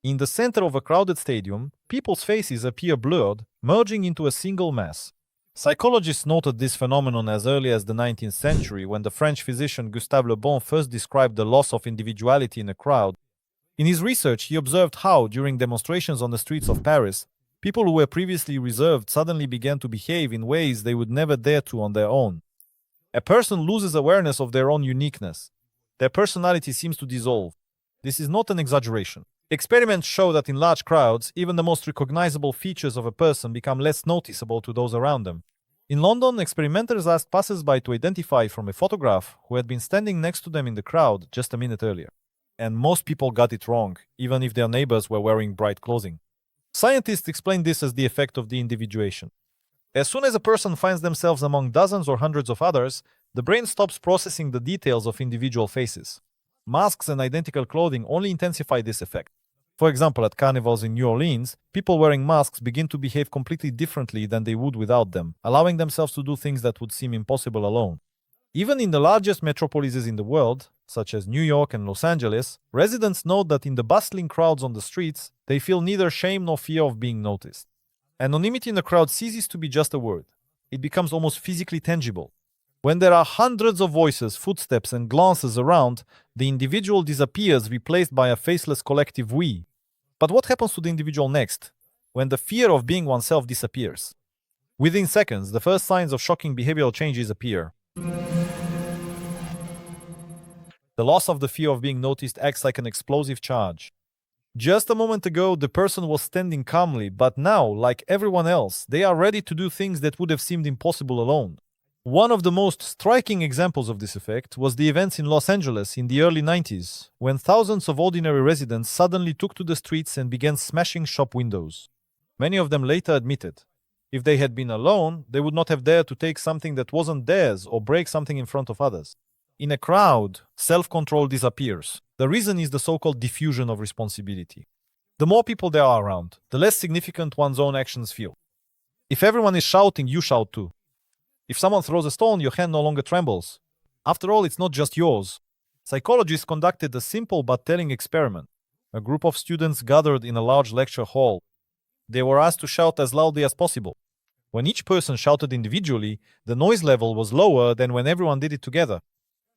In the center of a crowded stadium, people's faces appear blurred, merging into a single mass. Psychologists noted this phenomenon as early as the 19th century when the French physician Gustave Le Bon first described the loss of individuality in a crowd. In his research, he observed how, during demonstrations on the streets of Paris, people who were previously reserved suddenly began to behave in ways they would never dare to on their own. A person loses awareness of their own uniqueness. Their personality seems to dissolve. This is not an exaggeration. Experiments show that in large crowds, even the most recognizable features of a person become less noticeable to those around them. In London, experimenters asked passers-by to identify from a photograph who had been standing next to them in the crowd just a minute earlier. And most people got it wrong, even if their neighbors were wearing bright clothing. Scientists explain this as the effect of de-individuation. As soon as a person finds themselves among dozens or hundreds of others, the brain stops processing the details of individual faces. Masks and identical clothing only intensify this effect. For example, at carnivals in New Orleans, people wearing masks begin to behave completely differently than they would without them, allowing themselves to do things that would seem impossible alone. Even in the largest metropolises in the world, such as New York and Los Angeles, residents note that in the bustling crowds on the streets, they feel neither shame nor fear of being noticed. Anonymity in a crowd ceases to be just a word. It becomes almost physically tangible. When there are hundreds of voices, footsteps, and glances around, the individual disappears, replaced by a faceless collective we. But what happens to the individual next, when the fear of being oneself disappears? Within seconds, the first signs of shocking behavioral changes appear. The loss of the fear of being noticed acts like an explosive charge. Just a moment ago, the person was standing calmly, but now, like everyone else, they are ready to do things that would have seemed impossible alone. One of the most striking examples of this effect was the events in Los Angeles in the early 90s, when thousands of ordinary residents suddenly took to the streets and began smashing shop windows. Many of them later admitted, if they had been alone, they would not have dared to take something that wasn't theirs or break something in front of others. In a crowd, self-control disappears. The reason is the so-called diffusion of responsibility. The more people there are around, the less significant one's own actions feel. If everyone is shouting, you shout too. If someone throws a stone, your hand no longer trembles. After all, it's not just yours. Psychologists conducted a simple but telling experiment. A group of students gathered in a large lecture hall. They were asked to shout as loudly as possible. When each person shouted individually, the noise level was lower than when everyone did it together.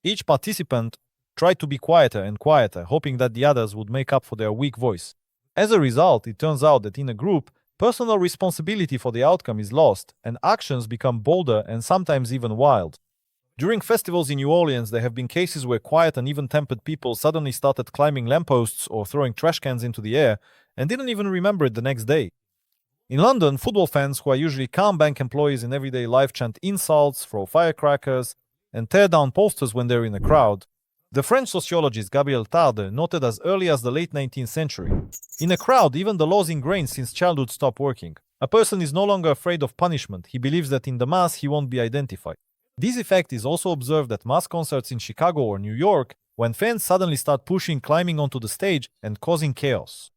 Each participant tried to be quieter and quieter, hoping that the others would make up for their weak voice. As a result, it turns out that in a group, personal responsibility for the outcome is lost, and actions become bolder and sometimes even wild. During festivals in New Orleans, there have been cases where quiet and even-tempered people suddenly started climbing lampposts or throwing trash cans into the air and didn't even remember it the next day. In London, football fans, who are usually calm bank employees in everyday life, chant insults, throw firecrackers, and tear down posters when they're in a crowd. The French sociologist Gabriel Tarde noted as early as the late 19th century, in a crowd, even the laws ingrained since childhood stop working. A person is no longer afraid of punishment. He believes that in the mass he won't be identified. This effect is also observed at mass concerts in Chicago or New York, when fans suddenly start pushing, climbing onto the stage, and causing chaos.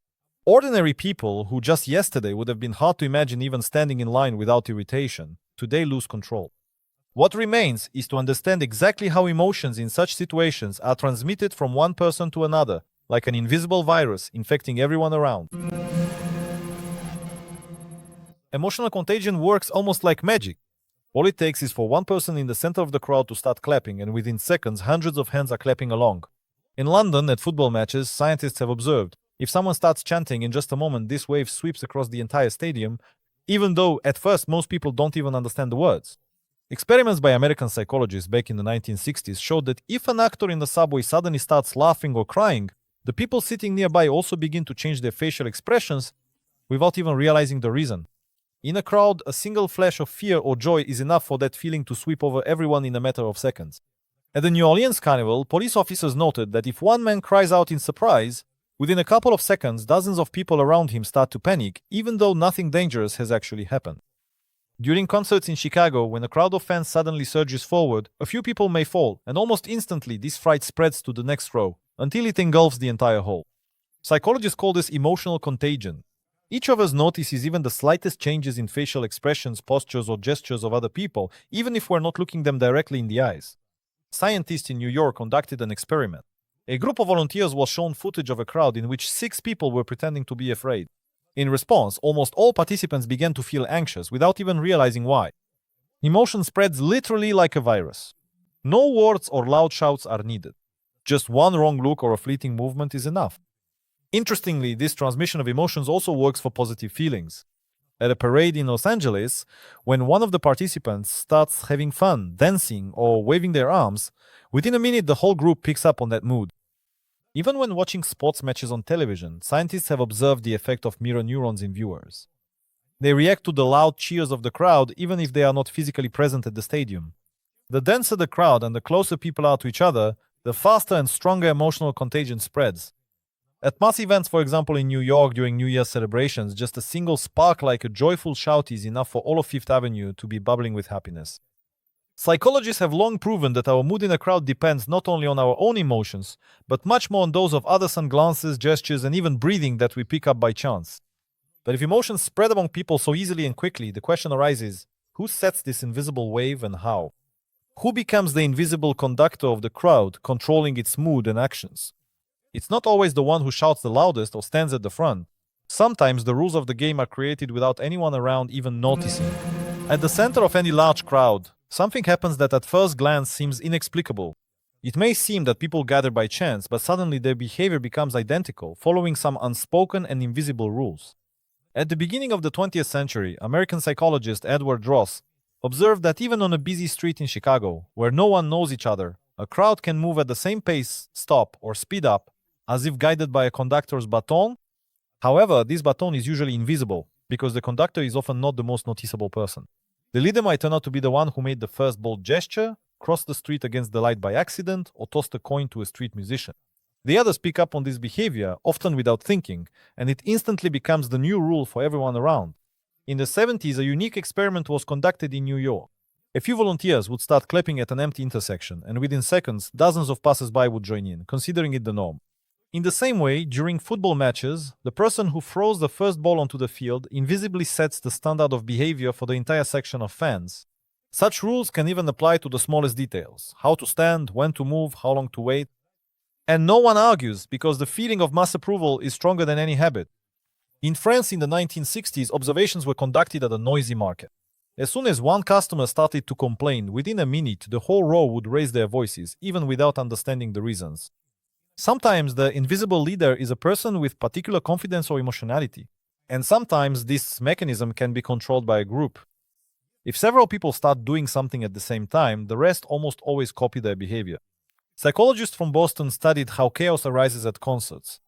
Ordinary people, who just yesterday would have been hard to imagine even standing in line without irritation, today lose control. What remains is to understand exactly how emotions in such situations are transmitted from one person to another, like an invisible virus infecting everyone around. Emotional contagion works almost like magic. All it takes is for one person in the center of the crowd to start clapping, and within seconds, hundreds of hands are clapping along. In London, at football matches, scientists have observed, if someone starts chanting in just a moment, this wave sweeps across the entire stadium, even though at first most people don't even understand the words. Experiments by American psychologists back in the 1960s showed that if an actor in the subway suddenly starts laughing or crying, the people sitting nearby also begin to change their facial expressions without even realizing the reason. In a crowd, a single flash of fear or joy is enough for that feeling to sweep over everyone in a matter of seconds. At the New Orleans Carnival, police officers noted that if one man cries out in surprise, within a couple of seconds, dozens of people around him start to panic, even though nothing dangerous has actually happened. During concerts in Chicago, when a crowd of fans suddenly surges forward, a few people may fall, and almost instantly this fright spreads to the next row, until it engulfs the entire hall. Psychologists call this emotional contagion. Each of us notices even the slightest changes in facial expressions, postures, or gestures of other people, even if we're not looking them directly in the eyes. Scientists in New York conducted an experiment. A group of volunteers was shown footage of a crowd in which 6 people were pretending to be afraid. In response, almost all participants began to feel anxious without even realizing why. Emotion spreads literally like a virus. No words or loud shouts are needed. Just one wrong look or a fleeting movement is enough. Interestingly, this transmission of emotions also works for positive feelings. At a parade in Los Angeles, when one of the participants starts having fun, dancing, or waving their arms, within a minute the whole group picks up on that mood. Even when watching sports matches on television, scientists have observed the effect of mirror neurons in viewers. They react to the loud cheers of the crowd even if they are not physically present at the stadium. The denser the crowd and the closer people are to each other, the faster and stronger emotional contagion spreads. At mass events, for example in New York during New Year's celebrations, just a single spark like a joyful shout is enough for all of Fifth Avenue to be bubbling with happiness. Psychologists have long proven that our mood in a crowd depends not only on our own emotions, but much more on those of others and glances, gestures, and even breathing that we pick up by chance. But if emotions spread among people so easily and quickly, the question arises, who sets this invisible wave and how? Who becomes the invisible conductor of the crowd, controlling its mood and actions? It's not always the one who shouts the loudest or stands at the front. Sometimes the rules of the game are created without anyone around even noticing. At the center of any large crowd, something happens that at first glance seems inexplicable. It may seem that people gather by chance, but suddenly their behavior becomes identical, following some unspoken and invisible rules. At the beginning of the 20th century, American psychologist Edward Ross observed that even on a busy street in Chicago, where no one knows each other, a crowd can move at the same pace, stop, or speed up, as if guided by a conductor's baton. However, this baton is usually invisible, because the conductor is often not the most noticeable person. The leader might turn out to be the one who made the first bold gesture, crossed the street against the light by accident, or tossed a coin to a street musician. The others pick up on this behavior, often without thinking, and it instantly becomes the new rule for everyone around. In the 70s, a unique experiment was conducted in New York. A few volunteers would start clapping at an empty intersection, and within seconds, dozens of passers-by would join in, considering it the norm. In the same way, during football matches, the person who throws the first ball onto the field invisibly sets the standard of behavior for the entire section of fans. Such rules can even apply to the smallest details: how to stand, when to move, how long to wait. And no one argues, because the feeling of mass approval is stronger than any habit. In France in the 1960s, observations were conducted at a noisy market. As soon as one customer started to complain, within a minute the whole row would raise their voices, even without understanding the reasons. Sometimes the invisible leader is a person with particular confidence or emotionality, and sometimes this mechanism can be controlled by a group. If several people start doing something at the same time, the rest almost always copy their behavior. Psychologists from Boston studied how chaos arises at concerts.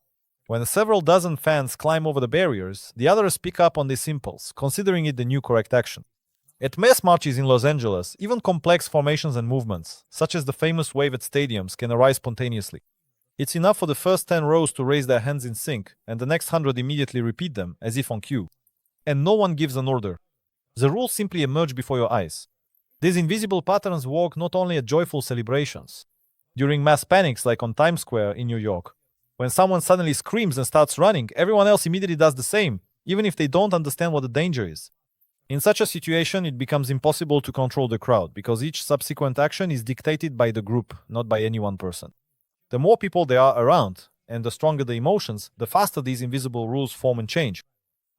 When several dozen fans climb over the barriers, the others pick up on this impulse, considering it the new correct action. At mass marches in Los Angeles, even complex formations and movements, such as the famous wave at stadiums, can arise spontaneously. It's enough for the first 10 rows to raise their hands in sync, and the next 100 immediately repeat them, as if on cue. And no one gives an order. The rules simply emerge before your eyes. These invisible patterns work not only at joyful celebrations. During mass panics like on Times Square in New York, when someone suddenly screams and starts running, everyone else immediately does the same, even if they don't understand what the danger is. In such a situation, it becomes impossible to control the crowd, because each subsequent action is dictated by the group, not by any one person. The more people there are around, and the stronger the emotions, the faster these invisible rules form and change.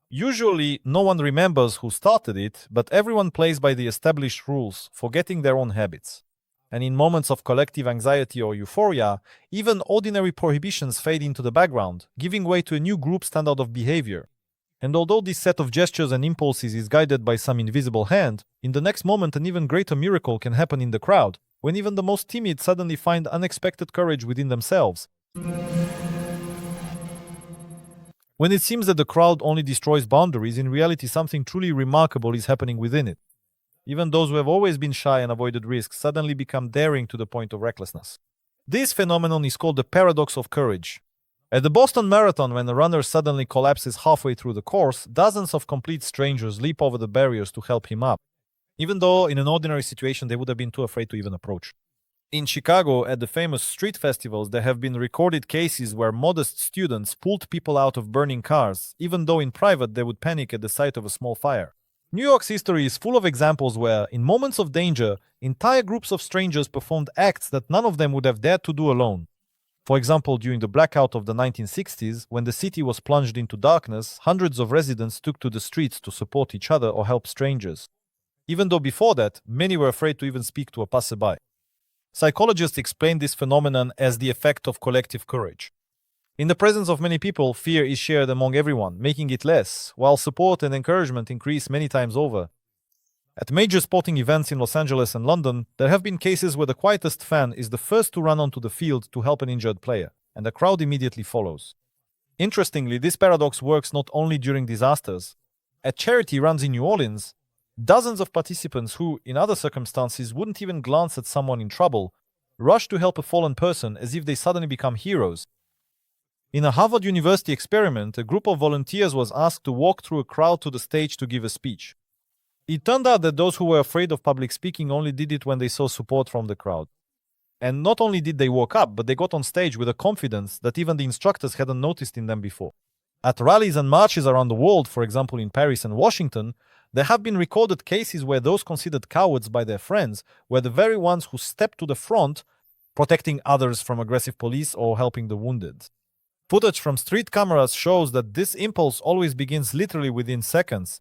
Usually, no one remembers who started it, but everyone plays by the established rules, forgetting their own habits. And in moments of collective anxiety or euphoria, even ordinary prohibitions fade into the background, giving way to a new group standard of behavior. And although this set of gestures and impulses is guided by some invisible hand, in the next moment an even greater miracle can happen in the crowd, when even the most timid suddenly find unexpected courage within themselves. When it seems that the crowd only destroys boundaries, in reality something truly remarkable is happening within it. Even those who have always been shy and avoided risks suddenly become daring to the point of recklessness. This phenomenon is called the paradox of courage. At the Boston Marathon, when a runner suddenly collapses halfway through the course, dozens of complete strangers leap over the barriers to help him up, even though in an ordinary situation they would have been too afraid to even approach. In Chicago, at the famous street festivals, there have been recorded cases where modest students pulled people out of burning cars, even though in private they would panic at the sight of a small fire. New York's history is full of examples where, in moments of danger, entire groups of strangers performed acts that none of them would have dared to do alone. For example, during the blackout of the 1960s, when the city was plunged into darkness, hundreds of residents took to the streets to support each other or help strangers. Even though before that, many were afraid to even speak to a passerby. Psychologists explain this phenomenon as the effect of collective courage. In the presence of many people, fear is shared among everyone, making it less, while support and encouragement increase many times over. At major sporting events in Los Angeles and London, there have been cases where the quietest fan is the first to run onto the field to help an injured player, and the crowd immediately follows. Interestingly, this paradox works not only during disasters. At charity runs in New Orleans, dozens of participants who, in other circumstances, wouldn't even glance at someone in trouble, rush to help a fallen person as if they suddenly become heroes. In a Harvard University experiment, a group of volunteers was asked to walk through a crowd to the stage to give a speech. It turned out that those who were afraid of public speaking only did it when they saw support from the crowd. And not only did they walk up, but they got on stage with a confidence that even the instructors hadn't noticed in them before. At rallies and marches around the world, for example in Paris and Washington, there have been recorded cases where those considered cowards by their friends were the very ones who stepped to the front, protecting others from aggressive police or helping the wounded. Footage from street cameras shows that this impulse always begins literally within seconds,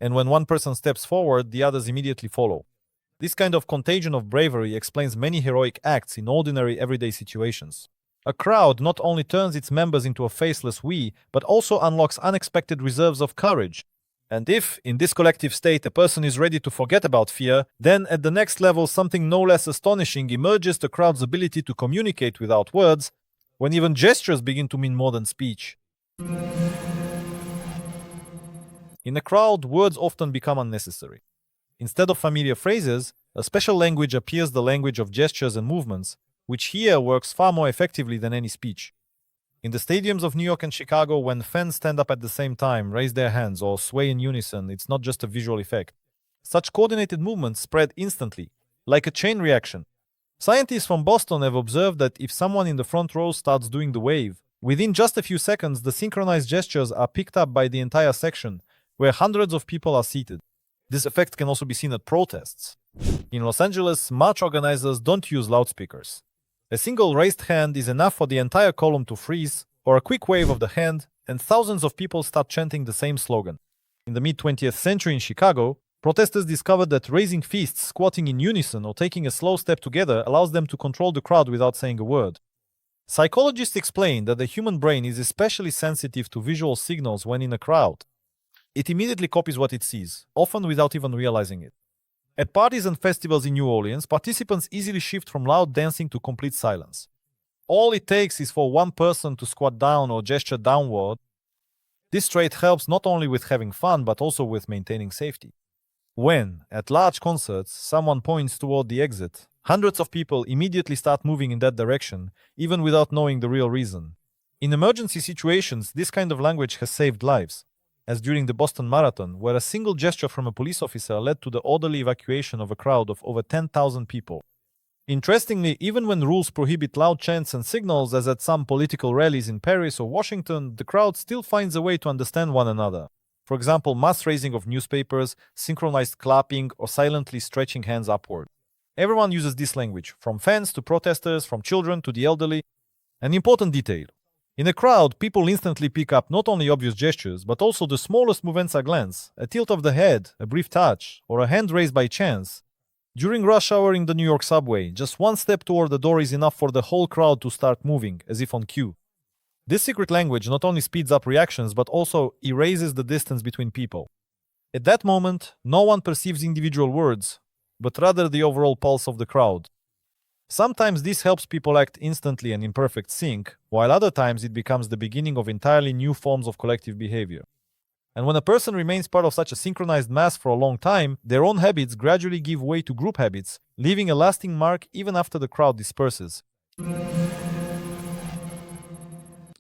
and when one person steps forward, the others immediately follow. This kind of contagion of bravery explains many heroic acts in ordinary everyday situations. A crowd not only turns its members into a faceless we, but also unlocks unexpected reserves of courage. And if, in this collective state, a person is ready to forget about fear, then at the next level something no less astonishing emerges: the crowd's ability to communicate without words, when even gestures begin to mean more than speech. In a crowd, words often become unnecessary. Instead of familiar phrases, a special language appears: the language of gestures and movements, which here works far more effectively than any speech. In the stadiums of New York and Chicago, when fans stand up at the same time, raise their hands, or sway in unison, it's not just a visual effect. Such coordinated movements spread instantly, like a chain reaction. Scientists from Boston have observed that if someone in the front row starts doing the wave, within just a few seconds the synchronized gestures are picked up by the entire section, where hundreds of people are seated. This effect can also be seen at protests. In Los Angeles, march organizers don't use loudspeakers. A single raised hand is enough for the entire column to freeze, or a quick wave of the hand, and thousands of people start chanting the same slogan. In the mid-20th century in Chicago, protesters discovered that raising fists, squatting in unison, or taking a slow step together allows them to control the crowd without saying a word. Psychologists explain that the human brain is especially sensitive to visual signals when in a crowd. It immediately copies what it sees, often without even realizing it. At parties and festivals in New Orleans, participants easily shift from loud dancing to complete silence. All it takes is for one person to squat down or gesture downward. This trait helps not only with having fun, but also with maintaining safety. When, at large concerts, someone points toward the exit, hundreds of people immediately start moving in that direction, even without knowing the real reason. In emergency situations, this kind of language has saved lives, as during the Boston Marathon, where a single gesture from a police officer led to the orderly evacuation of a crowd of over 10,000 people. Interestingly, even when rules prohibit loud chants and signals, as at some political rallies in Paris or Washington, the crowd still finds a way to understand one another. For example, mass raising of newspapers, synchronized clapping, or silently stretching hands upward. Everyone uses this language, from fans to protesters, from children to the elderly. An important detail: in a crowd, people instantly pick up not only obvious gestures, but also the smallest movements: a glance, a tilt of the head, a brief touch, or a hand raised by chance. During rush hour in the New York subway, just one step toward the door is enough for the whole crowd to start moving, as if on cue. This secret language not only speeds up reactions, but also erases the distance between people. At that moment, no one perceives individual words, but rather the overall pulse of the crowd. Sometimes this helps people act instantly and in perfect sync, while other times it becomes the beginning of entirely new forms of collective behavior. And when a person remains part of such a synchronized mass for a long time, their own habits gradually give way to group habits, leaving a lasting mark even after the crowd disperses.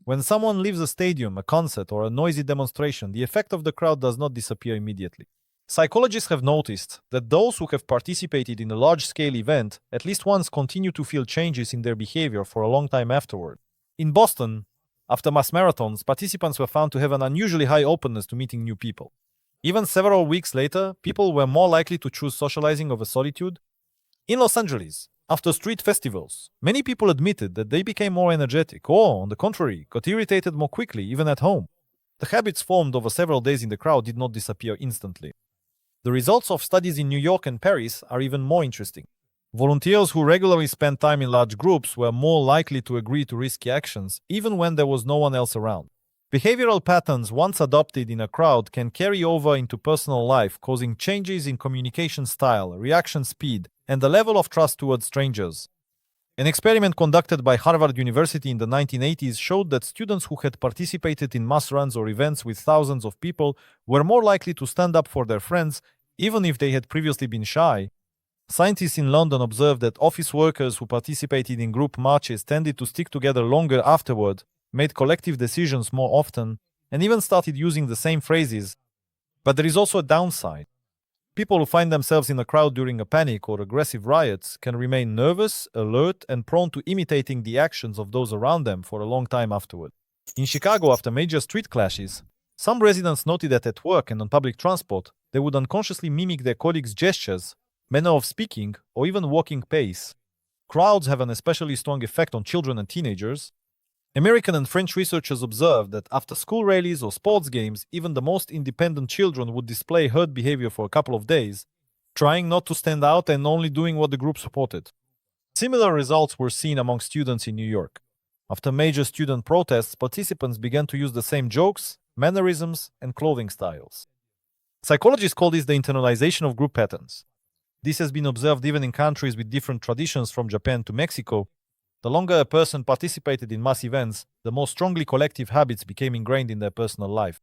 When someone leaves a stadium, a concert, or a noisy demonstration, the effect of the crowd does not disappear immediately. Psychologists have noticed that those who have participated in a large-scale event at least once continue to feel changes in their behavior for a long time afterward. In Boston, after mass marathons, participants were found to have an unusually high openness to meeting new people. Even several weeks later, people were more likely to choose socializing over solitude. In Los Angeles, After street festivals, many people admitted that they became more energetic or, on the contrary, got irritated more quickly, even at home. The habits formed over several days in the crowd did not disappear instantly. The results of studies in New York and Paris are even more interesting. Volunteers who regularly spent time in large groups were more likely to agree to risky actions, even when there was no one else around. Behavioral patterns once adopted in a crowd can carry over into personal life, causing changes in communication style, reaction speed, and the level of trust towards strangers. An experiment conducted by Harvard University in the 1980s showed that students who had participated in mass runs or events with thousands of people were more likely to stand up for their friends, even if they had previously been shy. Scientists in London observed that office workers who participated in group marches tended to stick together longer afterward, made collective decisions more often, and even started using the same phrases. But there is also a downside. People who find themselves in a crowd during a panic or aggressive riots can remain nervous, alert, and prone to imitating the actions of those around them for a long time afterward. In Chicago, after major street clashes, some residents noted that at work and on public transport, they would unconsciously mimic their colleagues' gestures, manner of speaking, or even walking pace. Crowds have an especially strong effect on children and teenagers. American and French researchers observed that after school rallies or sports games, even the most independent children would display herd behavior for a couple of days, trying not to stand out and only doing what the group supported. Similar results were seen among students in New York. After major student protests, participants began to use the same jokes, mannerisms, and clothing styles. Psychologists call this the internalization of group patterns. This has been observed even in countries with different traditions from Japan to Mexico. The longer a person participated in mass events, the more strongly collective habits became ingrained in their personal life.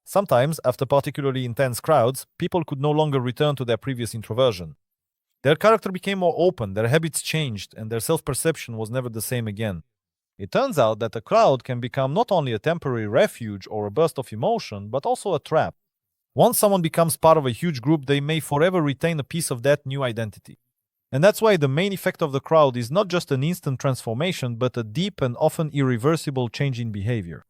Sometimes, after particularly intense crowds, people could no longer return to their previous introversion. Their character became more open, their habits changed, and their self-perception was never the same again. It turns out that a crowd can become not only a temporary refuge or a burst of emotion, but also a trap. Once someone becomes part of a huge group, they may forever retain a piece of that new identity. And that's why the main effect of the crowd is not just an instant transformation, but a deep and often irreversible change in behavior.